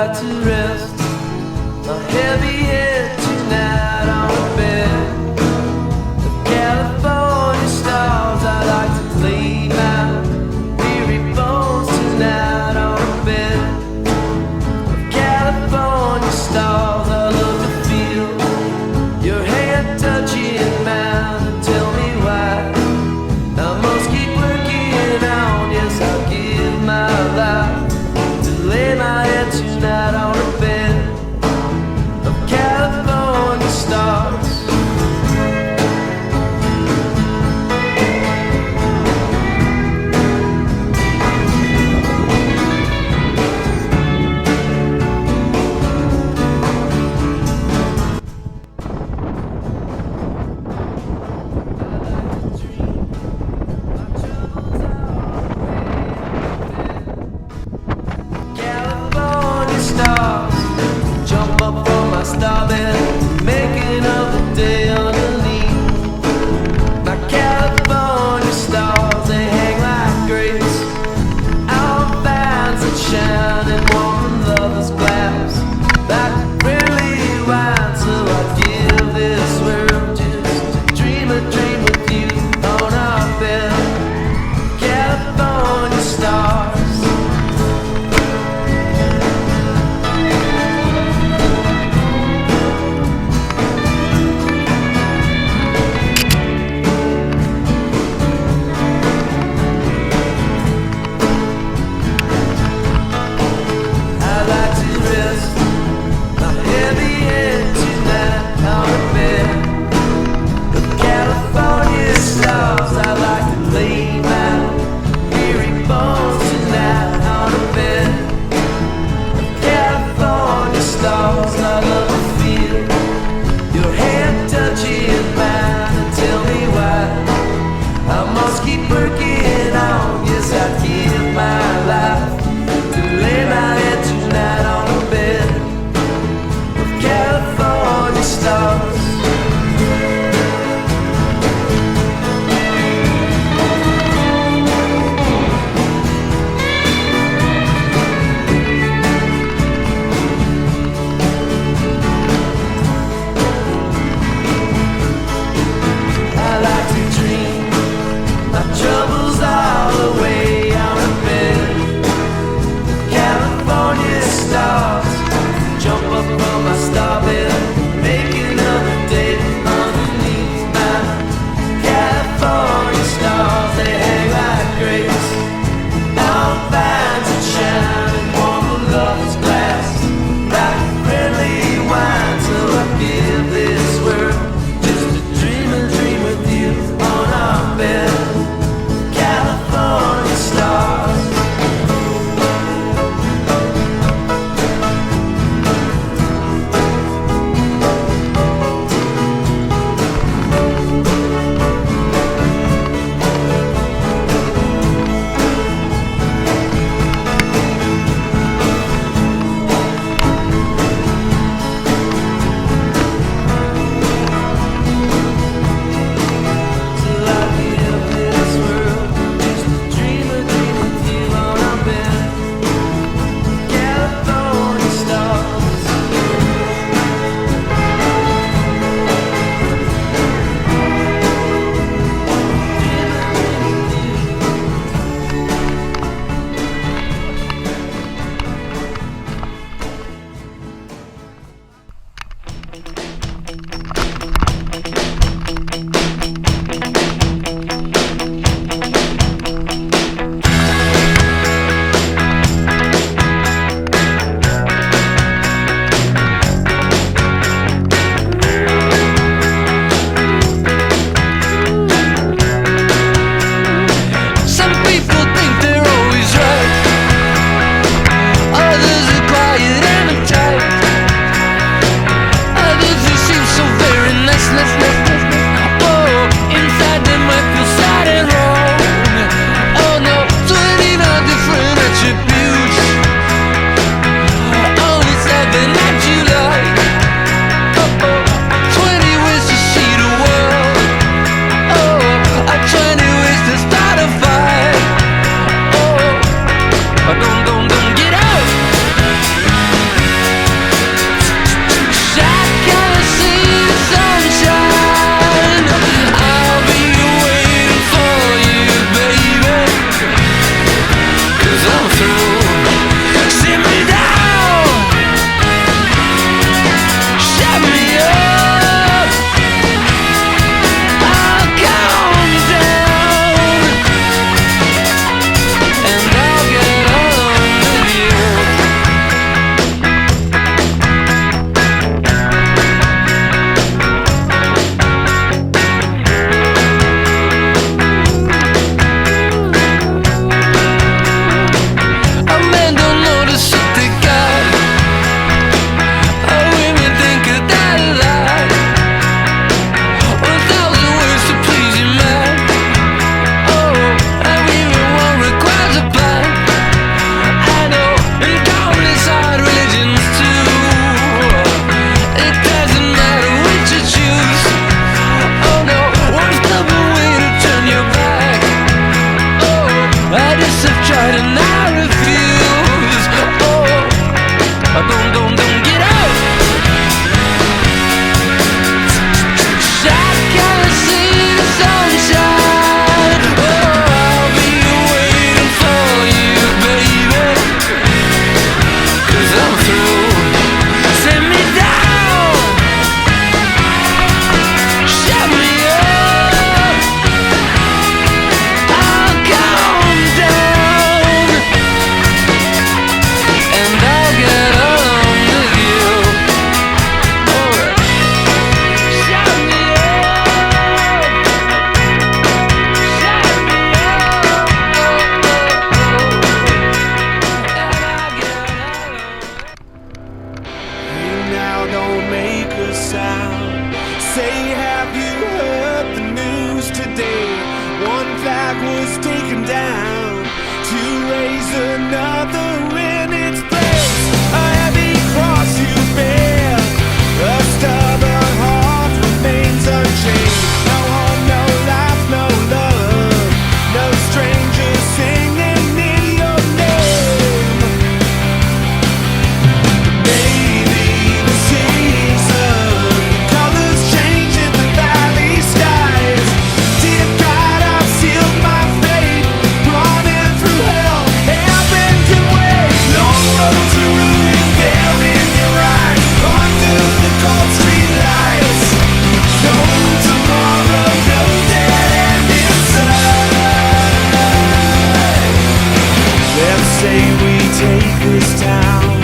like to rest my heavy head tonight on a bed of California stars. I like to lay my weary bones tonight on a bed of California stars. I love to feel your hand touching mine and tell me why I must keep working on. Yes, I'll give my life to lay my head tonight on a bed of California stars. California stars, jump up from my starbed, making of the day underneath. My California stars, they hang like grapes out on vines that shine and warm lovers' glass like friendly wine. So I give this world just to dream a dream with you on our bed, California stars. say we take this town.